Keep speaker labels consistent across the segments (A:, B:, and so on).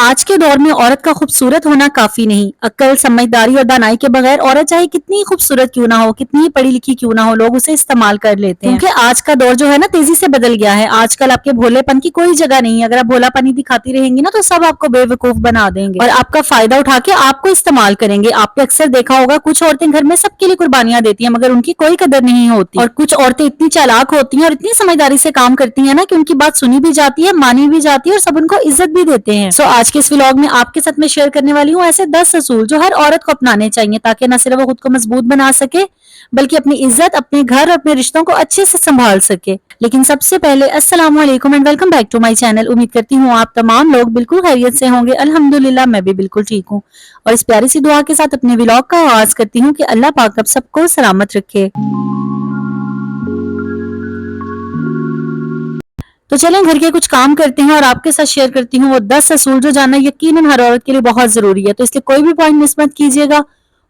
A: आज के दौर में औरत का खूबसूरत होना काफी नहीं, अक्ल, समझदारी और दानाई के बगैर औरत चाहे कितनी खूबसूरत क्यों ना हो, कितनी पढ़ी लिखी क्यों ना हो, लोग उसे इस्तेमाल कर लेते हैं। क्योंकि आज का दौर जो है ना तेजी से बदल गया है। आजकल आपके भोलेपन की कोई जगह नहीं है। अगर आप भोलापनी दिखाती रहेंगी ना तो सब आपको बेवकूफ बना देंगे और आपका फायदा उठा के आपको इस्तेमाल करेंगे। आपने अक्सर देखा होगा कुछ औरतें घर में सबके लिए कुर्बानियां देती हैं मगर उनकी कोई कदर नहीं होती। और कुछ औरतें इतनी चालाक होती हैं और इतनी समझदारी से काम करती हैं ना कि उनकी बात सुनी भी जाती है, मानी भी जाती है और सब उनको इज्जत भी देते हैं। सो आज के इस व्लॉग में आपके साथ मैं शेयर करने वाली हूँ ऐसे 10 असूल जो हर औरत को अपनाने चाहिए ताकि न सिर्फ वो खुद को मजबूत बना सके बल्कि अपनी इज्जत, अपने घर और अपने रिश्तों को अच्छे से संभाल सके। लेकिन सबसे पहले अस्सलाम वालेकुम and welcome back to my channel. उम्मीद करती हूँ आप तमाम लोग बिल्कुल खैरियत से होंगे। अल्हम्दुलिल्लाह मैं भी बिल्कुल ठीक हूँ और इस प्यारी सी दुआ के साथ अपने व्लॉग का आगाज करती हूँ कि अल्लाह पाक आप सबको सलामत रखे। तो चलें घर के कुछ काम करते हैं और आपके साथ शेयर करती हूँ वो 10 असूल जो जानना यकीनन हर औरत के लिए बहुत जरूरी है। तो इसलिए कोई भी पॉइंट मिस मत कीजिएगा।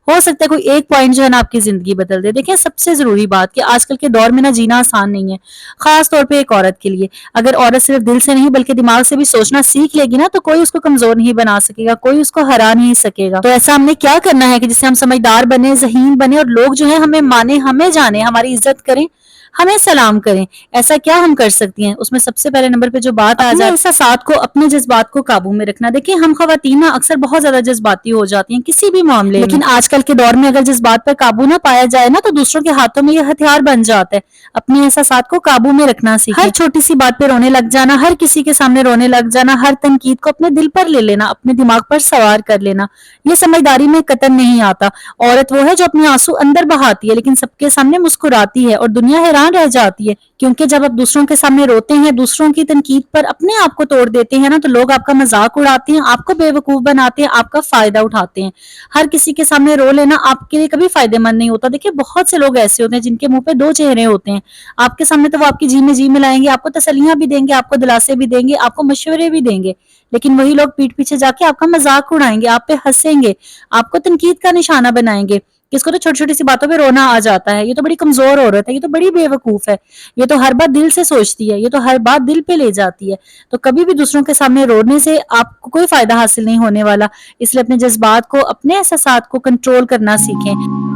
A: हो सकता है कोई एक पॉइंट जो है ना आपकी जिंदगी बदल दे। देखिए सबसे जरूरी बात कि आजकल के दौर में ना जीना आसान नहीं है, खास तौर पे एक औरत के लिए। अगर औरत सिर्फ दिल से नहीं बल्कि दिमाग से भी सोचना सीख लेगी ना तो कोई उसको कमजोर नहीं बना सकेगा, कोई उसको हरा नहीं सकेगा। तो ऐसा हमने क्या करना है कि जिससे हम समझदार बने, ज़हीन बने और लोग जो है हमें माने, हमें जाने, हमारी इज्जत करें, हमें सलाम करें। ऐसा क्या हम कर सकती हैं? उसमें सबसे पहले नंबर पे जो बात आ जाए, एहसासात को, अपने जज्बात को काबू में रखना। देखिए हम खवातीन ना अक्सर बहुत ज्यादा जज्बाती हो जाती हैं किसी भी मामले में, लेकिन आजकल के दौर में अगर जज्बात पर काबू ना पाया जाए ना तो दूसरों के हाथों में ये हथियार बन जाता है। अपने एहसासात को काबू में रखना सीखें। हर छोटी सी बात पे रोने लग जाना, हर किसी के सामने रोने लग जाना, हर तनकीद को अपने दिल पर ले लेना, अपने दिमाग पर सवार कर लेना, ये समझदारी में कतई नहीं आता। औरत वो है जो अपने आंसू अंदर बहाती है लेकिन सबके सामने मुस्कुराती है और दुनिया हैरान रह जाती है। क्योंकि जब आप दूसरों के सामने रोते हैं, दूसरों की तनकीद पर अपने आप को तोड़ देते हैं ना तो लोग आपका मजाक उड़ाते हैं, आपको बेवकूफ बनाते हैं, आपका फायदा उठाते हैं। हर किसी के सामने रो लेना आपके लिए कभी फायदेमंद नहीं होता। देखिए बहुत से लोग ऐसे होते हैं जिनके मुंह पे दो चेहरे होते हैं। आपके सामने तो वो आपकी जी में जी मिलाएंगे, आपको तसल्लियां भी देंगे, आपको दिलासे भी देंगे, आपको मशवरे भी देंगे, लेकिन वही लोग पीठ पीछे जाके आपका मजाक उड़ाएंगे, आप पे हंसेंगे, आपको तनकीद का निशाना बनाएंगे। इसको तो छोटी छोटी सी बातों पे रोना आ जाता है, ये तो बड़ी कमजोर औरत है, ये तो बड़ी बेवकूफ है, ये तो हर बात दिल से सोचती है, ये तो हर बात दिल पे ले जाती है। तो कभी भी दूसरों के सामने रोने से आपको कोई फायदा हासिल नहीं होने वाला। इसलिए अपने जज्बात को, अपने एहसासात को कंट्रोल करना सीखें।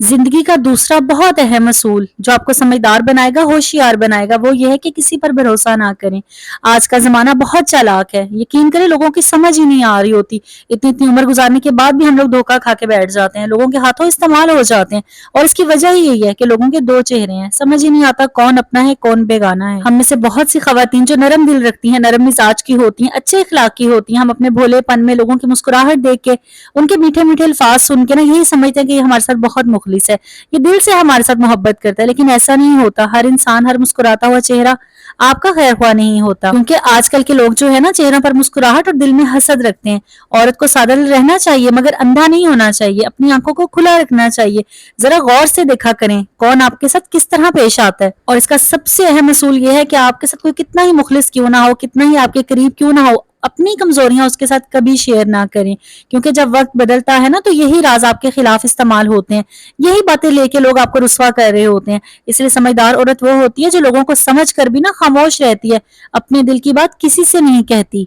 A: जिंदगी का दूसरा बहुत अहम असूल जो आपको समझदार बनाएगा, होशियार बनाएगा, वो ये है कि किसी पर भरोसा ना करें। आज का जमाना बहुत चालाक है, यकीन करें लोगों की समझ ही नहीं आ रही होती। इतनी इतनी उम्र गुजारने के बाद भी हम लोग धोखा खा के बैठ जाते हैं, लोगों के हाथों इस्तेमाल हो जाते हैं और इसकी वजह ही यही है कि लोगों के दो चेहरे हैं। समझ ही नहीं आता कौन अपना है कौन बेगाना है। हम में से बहुत सी खवातीन जो नरम दिल रखती हैं, नरम मिजाज की होती हैं, अच्छे इखलाक की होती हैं, हम अपने भोलेपन में लोगों की मुस्कुराहट देख के, उनके मीठे मीठे अल्फाज सुन के ना यही समझते हैं कि ये हमारे साथ बहुत मुखलिस है, ये दिल से हमारे साथ मोहब्बत करता है। लेकिन ऐसा नहीं होता। हर इंसान, हर मुस्कुराता हुआ चेहरा आपका खैर हुआ नहीं होता। क्योंकि आजकल के लोग जो है ना चेहरों पर मुस्कुराहट और दिल में हसद रखते हैं। औरत को सादा रहना चाहिए मगर अंधा नहीं होना चाहिए, अपनी आंखों को खुला रखना चाहिए। जरा गौर से देखा करें कौन आपके साथ किस तरह पेश आता है। और इसका सबसे अहम असूल ये है कि आपके साथ कोई कितना ही मुखलिस क्यों ना हो, कितना ही आपके करीब क्यों ना हो, अपनी कमजोरियां उसके साथ कभी शेयर ना करें। क्योंकि जब वक्त बदलता है ना तो यही राज आपके खिलाफ इस्तेमाल होते हैं, यही बातें लेके लोग आपको रुस्वा कर रहे होते हैं। इसलिए समझदार औरत वो होती है जो लोगों को समझ कर भी ना खामोश रहती है, अपने दिल की बात किसी से नहीं कहती।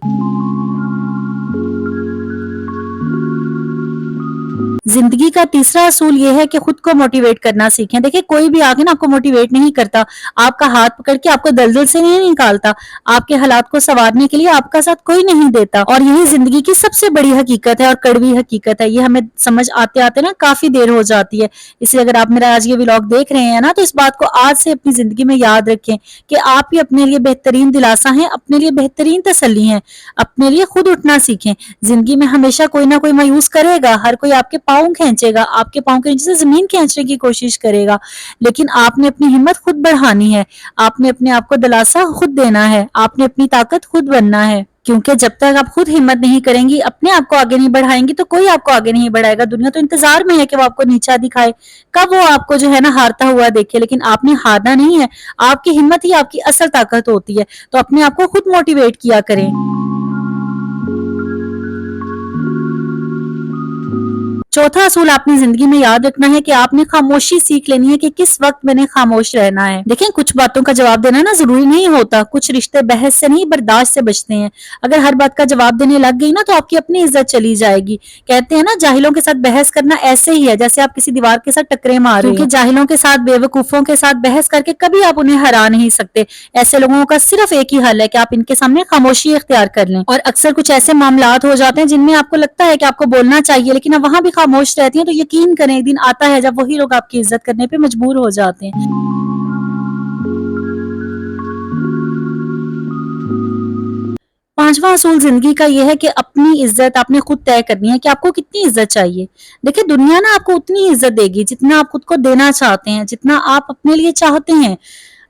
A: जिंदगी का तीसरा असूल ये है कि खुद को मोटिवेट करना सीखें। देखिए कोई भी आके ना आपको मोटिवेट नहीं करता, आपका हाथ पकड़ के आपको दलदल से नहीं निकालता, आपके हालात को संवारने के लिए आपका साथ कोई नहीं देता। और यही जिंदगी की सबसे बड़ी हकीकत है और कड़वी हकीकत है। ये हमें समझ आते आते ना काफी देर हो जाती है। इसलिए अगर आप मेरा आज ये व्लॉग देख रहे हैं ना तो इस बात को आज से अपनी जिंदगी में याद रखें कि आप ही अपने लिए बेहतरीन दिलासा हैं, अपने लिए बेहतरीन तसल्ली हैं। अपने लिए खुद उठना सीखें। जिंदगी में हमेशा कोई ना कोई मायूस करेगा, हर कोई आपके पाँव खींचेगा, आपके पाँव के नीचे से जमीन खींचने की कोशिश करेगा, लेकिन आपने अपनी हिम्मत खुद बढ़ानी है, आपने अपने आप को दिलासा खुद देना है, आपने अपनी ताकत खुद बनना है। क्योंकि जब तक आप खुद हिम्मत नहीं करेंगी, अपने आप को आगे नहीं बढ़ाएंगी तो कोई आपको आगे नहीं बढ़ाएगा। दुनिया तो इंतजार में है कि वो आपको नीचा दिखाए, कब वो आपको जो है ना हारता हुआ देखे, लेकिन आपने हारना नहीं है। आपकी हिम्मत ही आपकी असल ताकत होती है। तो अपने आप को खुद मोटिवेट किया करें। चौथा असूल आपने जिंदगी में याद रखना है कि आपने खामोशी सीख लेनी है कि किस वक्त मैंने खामोश रहना है। देखें, कुछ बातों का जवाब देना ना जरूरी नहीं होता, कुछ रिश्ते बहस से नहीं बर्दाश्त से बचते हैं। अगर हर बात का जवाब देने लग गई ना तो आपकी अपनी इज्जत चली जाएगी। कहते हैं ना, जाहिलों के साथ बहस करना ऐसे ही है जैसे आप किसी दीवार के साथ टकरे मार रहे हो, क्योंकि जाहिलों के साथ, बेवकूफों के साथ बहस करके कभी आप उन्हें हरा नहीं सकते। ऐसे लोगों का सिर्फ एक ही हल है कि आप इनके सामने खामोशी इख्तियार कर लें। और अक्सर कुछ ऐसे मामलात हो जाते हैं जिनमें आपको लगता है कि आपको बोलना चाहिए, लेकिन आप वहां भी खामोश रहती हैं, तो यकीन करें एक दिन आता है जब वही लोग आपकी इज्जत करने पे मजबूर हो जाते हैं। पांचवा असूल जिंदगी का यह है कि अपनी इज्जत आपने खुद तय करनी है कि आपको कितनी इज्जत चाहिए। देखिए, दुनिया ना आपको उतनी इज्जत देगी जितना आप खुद को देना चाहते हैं, जितना आप अपने लिए चाहते हैं।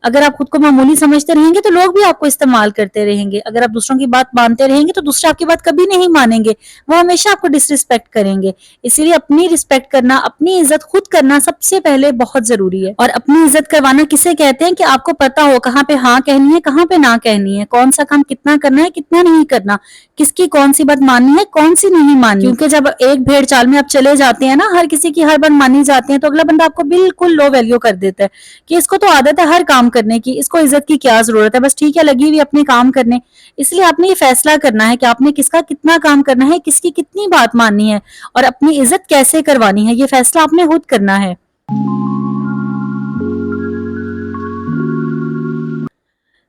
A: अगर आप खुद को मामूली समझते रहेंगे तो लोग भी आपको इस्तेमाल करते रहेंगे। अगर आप दूसरों की बात मानते रहेंगे तो दूसरे आपकी बात कभी नहीं मानेंगे, वो हमेशा आपको डिसरिस्पेक्ट करेंगे। इसीलिए अपनी रिस्पेक्ट करना, अपनी इज्जत खुद करना सबसे पहले बहुत जरूरी है। और अपनी इज्जत करवाना किसे कहते हैं कि आपको पता हो कहाँ पे हाँ कहनी है, कहाँ पे ना कहनी है, कौन सा काम कितना करना है, कितना नहीं करना, किसकी कौन सी बात माननी है, कौन सी नहीं माननी। क्योंकि जब एक भेड़ चाल में आप चले जाते हैं ना, हर किसी की हर बात मानी जाती है, तो अगला बंदा आपको बिल्कुल लो वैल्यू कर देता है कि इसको तो आदत है हर काम करने की, इसको इज्जत की क्या जरूरत है, बस ठीक है लगी हुई अपने काम करने। इसलिए आपने ये फैसला करना है कि आपने किसका कितना काम करना है, किसकी कितनी बात माननी है और अपनी इज्जत कैसे करवानी है, ये फैसला आपने खुद करना है।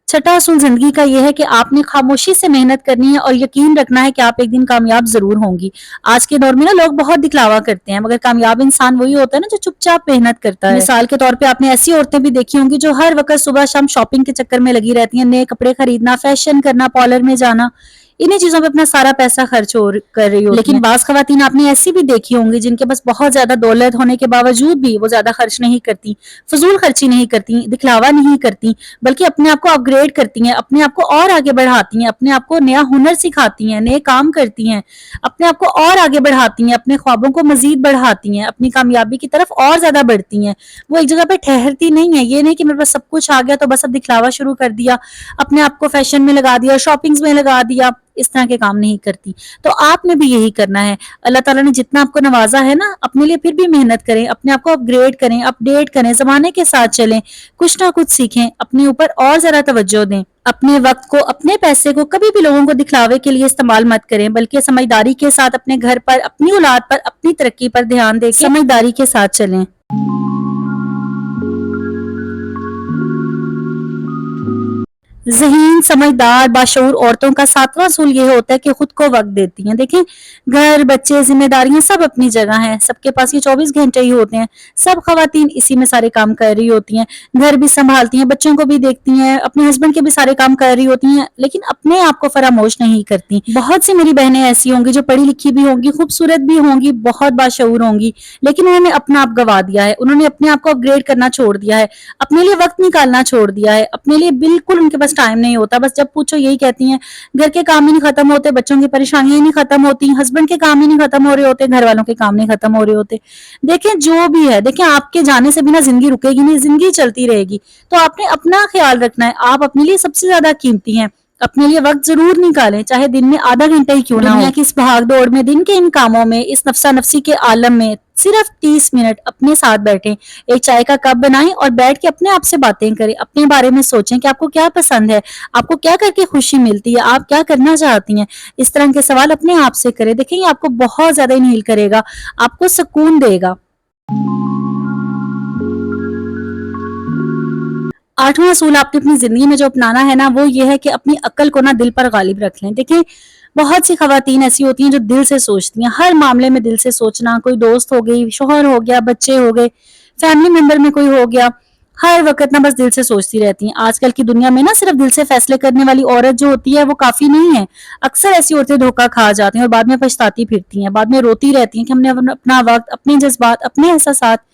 A: छठा असूल जिंदगी का यह है कि आपने खामोशी से मेहनत करनी है और यकीन रखना है कि आप एक दिन कामयाब जरूर होंगी। आज के दौर में ना लोग बहुत दिखलावा करते हैं, मगर कामयाब इंसान वही होता है ना जो चुपचाप मेहनत करता है। मिसाल के तौर पे आपने ऐसी औरतें भी देखी होंगी जो हर वक्त सुबह शाम शॉपिंग के चक्कर में लगी रहती हैं, नए कपड़े खरीदना, फैशन करना, पार्लर में जाना, इन्हीं चीजों पे अपना सारा पैसा खर्च कर रही होती लेकिन बाज खवातीन आपने ऐसी भी देखी होंगी जिनके पास बहुत ज्यादा दौलत होने के बावजूद भी वो ज्यादा खर्च नहीं करती, फजूल खर्ची नहीं करती, दिखलावा नहीं करती, बल्कि अपने आप को अपग्रेड करती हैं, अपने आप को और आगे बढ़ाती हैं, अपने आप को नया हुनर सिखाती हैं, नए काम करती हैं, अपने आप को और आगे बढ़ाती हैं, अपने ख्वाबों को मजीद बढ़ाती हैं, अपनी कामयाबी की तरफ और ज्यादा बढ़ती हैं। वो एक जगह पे ठहरती नहीं है। ये नहीं कि मेरे पास सब कुछ आ गया तो बस अब दिखलावा शुरू कर दिया, अपने आप को फैशन में लगा दिया, शॉपिंग्स में लगा दिया, इस तरह के काम नहीं करती। तो आपने भी यही करना है। अल्लाह ताला ने जितना आपको नवाजा है ना, अपने लिए फिर भी मेहनत करें, अपने आप को अपग्रेड करें, अपडेट करें, जमाने के साथ चलें, कुछ ना कुछ सीखें, अपने ऊपर और जरा तवज्जो दें। अपने वक्त को, अपने पैसे को कभी भी लोगों को दिखलावे के लिए इस्तेमाल मत करें, बल्कि समझदारी के साथ अपने घर पर, अपनी औलाद पर, अपनी तरक्की पर ध्यान देकर समझदारी के साथ चलें। ज़हीन, समझदार, बाशऊर औरतों का सातवां असूल ये होता है कि खुद को वक्त देती हैं। देखें, घर, बच्चे, जिम्मेदारियां सब अपनी जगह हैं, सबके पास ये 24 घंटे ही होते हैं। सब खवातीन इसी में सारे काम कर रही होती हैं, घर भी संभालती हैं, बच्चों को भी देखती हैं, अपने हस्बैंड के भी सारे काम कर रही होती हैं, लेकिन अपने आप को फरामोश नहीं करती। बहुत सी मेरी बहनें ऐसी होंगी जो पढ़ी लिखी भी होंगी, खूबसूरत भी होंगी, बहुत बाशऊर होंगी, लेकिन उन्होंने अपना आप गवा दिया है, उन्होंने अपने आप को अपग्रेड करना छोड़ दिया है, अपने लिए वक्त निकालना छोड़ दिया है, अपने लिए बिल्कुल उनके पास टाइम नहीं होता। बस जब पूछो यही कहती हैं, घर के काम ही नहीं खत्म होते, बच्चों की परेशानियां ही नहीं खत्म होती, हस्बैंड के काम ही नहीं खत्म हो रहे होते, घर वालों के काम नहीं खत्म हो रहे होते। देखें, जो भी है, देखें, आपके जाने से बिना जिंदगी रुकेगी नहीं, जिंदगी चलती रहेगी। तो आपने अपना ख्याल रखना है। आप अपने लिए सबसे ज्यादा कीमती हैं। अपने लिए वक्त जरूर निकालें, चाहे दिन में आधा घंटा ही क्यों ना हो। दुनिया की इस भाग दौड़ में, दिन के इन कामों में, इस नफ्सा नफ्सी के आलम में सिर्फ 30 मिनट अपने साथ बैठें, एक चाय का कप बनाएं और बैठ के अपने आप से बातें करें, अपने बारे में सोचें कि आपको क्या पसंद है, आपको क्या करके खुशी मिलती है, आप क्या करना चाहती हैं। इस तरह के सवाल अपने आप से करें। देखें, ये आपको बहुत ज्यादा इनहील करेगा, आपको सुकून देगा। आठवां असूल आपने अपनी जिंदगी में जो अपनाना है ना, वो ये है कि अपनी अक्ल को ना दिल पर गालिब रख लें। देखें, बहुत सी खवातीन ऐसी होती हैं जो दिल से सोचती हैं, हर मामले में दिल से सोचना, कोई दोस्त हो गई, शोहर हो गया, बच्चे हो गए, फैमिली मेंबर में कोई हो गया, हर वक्त ना बस दिल से सोचती रहती हैं। आजकल की दुनिया में ना सिर्फ दिल से फैसले करने वाली औरत जो होती है वो काफी नहीं है। अक्सर ऐसी औरतें धोखा खा जाती हैं और बाद में पछताती फिरती हैं, बाद में रोती रहती हैं कि हमने अपना वक्त, अपने जज्बात, अपने एहसासात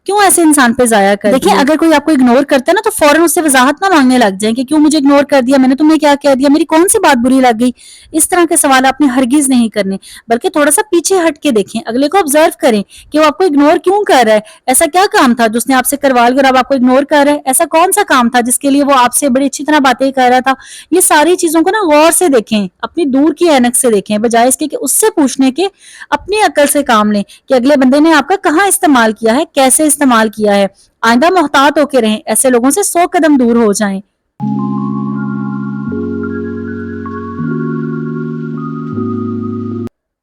A: क्यों ऐसे इंसान पे जाया कर देखिए अगर कोई आपको इग्नोर करता है ना तो फौरन उससे वजाहत ना मांगने लग जाए कि क्यों मुझे इग्नोर कर दिया, मैंने तुम्हें क्या कह दिया, मेरी कौन सी बात बुरी लग गई। इस तरह के सवाल आपने हरगिज नहीं करने, बल्कि थोड़ा सा पीछे हट के देखें, अगले को ऑब्जर्व करें कि वो आपको इग्नोर क्यों कर रहा है, ऐसा क्या काम था जो उसने आपसे करवा लिया और अब आपको इग्नोर कर रहा है, ऐसा कौन सा काम था जिसके लिए वो आपसे बड़ी अच्छी तरह बातें कर रहा था। ये सारी चीजों को ना गौर से देखें, अपनी दूर की ऐनक से देखें, बजाय इसके कि उससे पूछने के अपनी अकल से काम लें कि अगले बंदे ने आपका कहाँ इस्तेमाल किया है, कैसे इस्तेमाल किया है। आइंदा मोहतात होके रहें, ऐसे लोगों से 100 कदम दूर हो जाएं।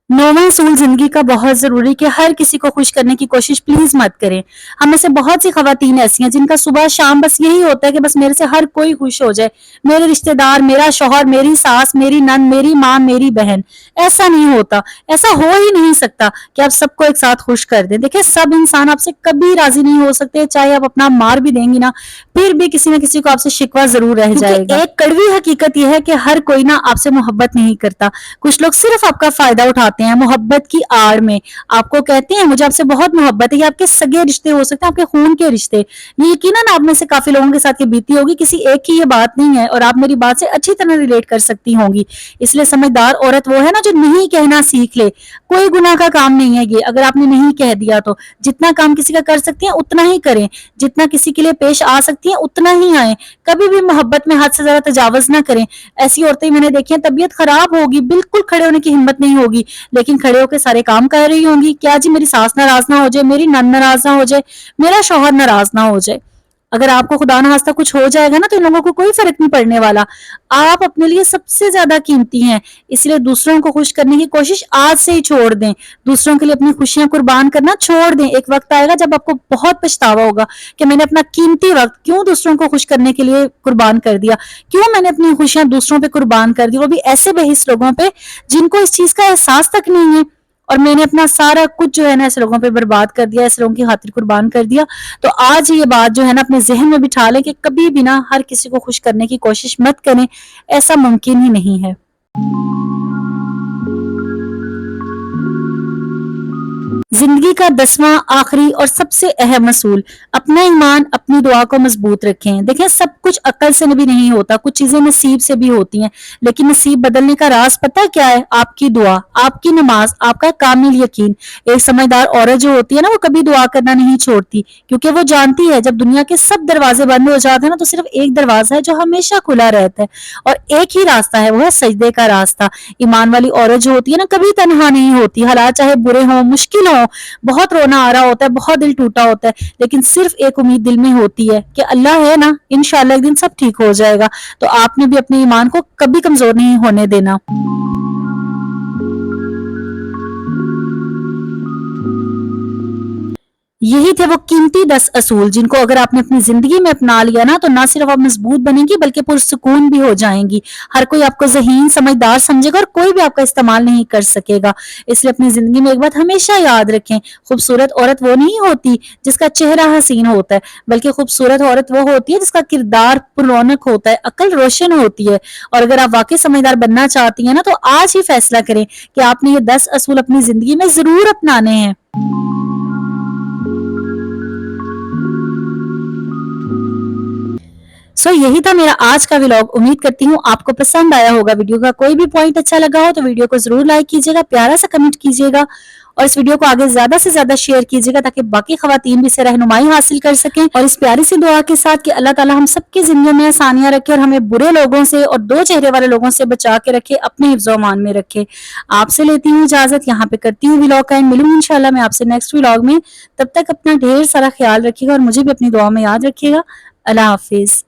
A: नौवां असूल जिंदगी का बहुत जरूरी कि हर किसी को खुश करने की कोशिश प्लीज मत करें। हम में से बहुत सी खवातीन ऐसी हैं जिनका सुबह शाम बस यही होता है कि बस मेरे से हर कोई खुश हो जाए, मेरे रिश्तेदार, मेरा शौहर, मेरी सास, मेरी नंद, मेरी माँ, मेरी बहन। ऐसा नहीं होता, ऐसा हो ही नहीं सकता कि आप सबको एक साथ खुश कर दें। देखिए सब इंसान आपसे कभी राजी नहीं हो सकते, चाहे आप अपना मार भी देंगी ना, फिर भी किसी न किसी को आपसे शिकवा जरूर रह जाएगा। एक कड़वी हकीकत यह है कि हर कोई ना आपसे मोहब्बत नहीं करता, कुछ लोग सिर्फ आपका फायदा उठाते हैं मोहब्बत की आड़ में। आपको कहते हैं मुझे आपसे बहुत मोहब्बत है, ये आपके सगे रिश्ते हो सकते हैं, आपके खून के रिश्ते। ये यकीनन आप में से काफी लोगों के साथ ये बीती होगी, किसी एक की ये बात नहीं है और आप मेरी बात से अच्छी तरह रिलेट कर सकती होंगी। इसलिए समझदार औरत वो है ना जो नहीं कहना सीख ले। कोई गुनाह का काम नहीं है ये, अगर आपने नहीं कह दिया तो जितना काम किसी का कर सकती हैं उतना ही करें, जितना किसी के लिए पेश आ सकती हैं उतना ही आए। कभी भी मोहब्बत में हद से ज्यादा तजावुज ना करें। ऐसी औरतें मैंने देखी हैं, तबीयत खराब होगी, बिल्कुल खड़े होने की हिम्मत नहीं होगी, लेकिन खड़े होकर सारे काम कर रही होंगी। क्या जी मेरी सास नाराज ना हो जाए, मेरी नंद नाराज ना हो जाए, मेरा शौहर नाराज ना हो जाए। अगर आपको खुदा न खास्ता कुछ हो जाएगा ना तो इन लोगों को कोई फर्क नहीं पड़ने वाला। आप अपने लिए सबसे ज्यादा कीमती हैं, इसलिए दूसरों को खुश करने की कोशिश आज से ही छोड़ दें। दूसरों के लिए अपनी खुशियां कुर्बान करना छोड़ दें। एक वक्त आएगा जब आपको बहुत पछतावा होगा कि मैंने अपना कीमती वक्त क्यों दूसरों को खुश करने के लिए कुर्बान कर दिया, क्यों मैंने अपनी खुशियां दूसरों पे कुर्बान कर दी, वो भी ऐसे बेहिस लोगों पे जिनको इस चीज का एहसास तक नहीं है। और मैंने अपना सारा कुछ जो है ना ऐसे लोगों पे बर्बाद कर दिया, ऐसे लोगों की खातिर कुर्बान कर दिया। तो आज ये बात जो है ना अपने जहन में बिठा लें कि कभी भी ना हर किसी को खुश करने की कोशिश मत करें, ऐसा मुमकिन ही नहीं है। जिंदगी का 10वां आखिरी और सबसे अहम असूल, अपना ईमान, अपनी दुआ को मजबूत रखें। देखें सब कुछ अकल से भी नहीं होता, कुछ चीजें नसीब से भी होती हैं, लेकिन नसीब बदलने का राज पता क्या है? आपकी दुआ, आपकी नमाज, आपका कामिल यकीन। एक समझदार औरत जो होती है ना वो कभी दुआ करना नहीं छोड़ती, क्योंकि वो जानती है जब दुनिया के सब दरवाजे बंद हो जाते हैं ना तो सिर्फ एक दरवाजा है जो हमेशा खुला रहता है, और एक ही रास्ता है, वो है सजदे का रास्ता। ईमान वाली औरत जो होती है ना कभी तनहा नहीं होती, हालात चाहे बुरे हों, मुश्किल हो, बहुत रोना आ रहा होता है, बहुत दिल टूटा होता है, लेकिन सिर्फ एक उम्मीद दिल में होती है कि अल्लाह है ना, इंशाअल्लाह एक दिन सब ठीक हो जाएगा। तो आपने भी अपने ईमान को कभी कमजोर नहीं होने देना। यही थे वो कीमती 10 असूल जिनको अगर आपने अपनी जिंदगी में अपना लिया ना तो ना सिर्फ आप मजबूत बनेंगी बल्कि पुरसुकून भी हो जाएंगी। हर कोई आपको ज़हीन समझदार समझेगा और कोई भी आपका इस्तेमाल नहीं कर सकेगा। इसलिए अपनी जिंदगी में एक बात हमेशा याद रखें, खूबसूरत औरत वो नहीं होती जिसका चेहरा हसीन होता है, बल्कि खूबसूरत औरत वो होती है जिसका किरदार पुरौनक होता है, अकल रोशन होती है। और अगर आप वाकई समझदार बनना चाहती हैं ना तो आज ही फैसला करें कि आपने ये 10 असूल अपनी जिंदगी में जरूर अपनाने हैं। यही था मेरा आज का व्लॉग। उम्मीद करती हूँ आपको पसंद आया होगा। वीडियो का कोई भी पॉइंट अच्छा लगा हो तो वीडियो को जरूर लाइक कीजिएगा, प्यारा सा कमेंट कीजिएगा और इस वीडियो को आगे ज्यादा से ज्यादा शेयर कीजिएगा ताकि बाकी खवातीन भी इससे रहनुमाई हासिल कर सकें। और इस प्यारी सी दुआ के साथ कि अल्लाह ताला हम सबकी जिंदगी में आसानियां रखे और हमें बुरे लोगों से और दो चेहरे वाले लोगों से बचा के रखे, अपने हिफ्ज़-ओ-अमान में रखे। आपसे लेती हूँ इजाजत, यहाँ पे करती हूँ व्लॉग का एंड। मिलूंगी इंशाल्लाह मैं आपसे नेक्स्ट व्लॉग में। तब तक अपना ढेर सारा ख्याल रखिएगा और मुझे भी अपनी दुआ में याद रखिएगा। अल्लाह हाफिज।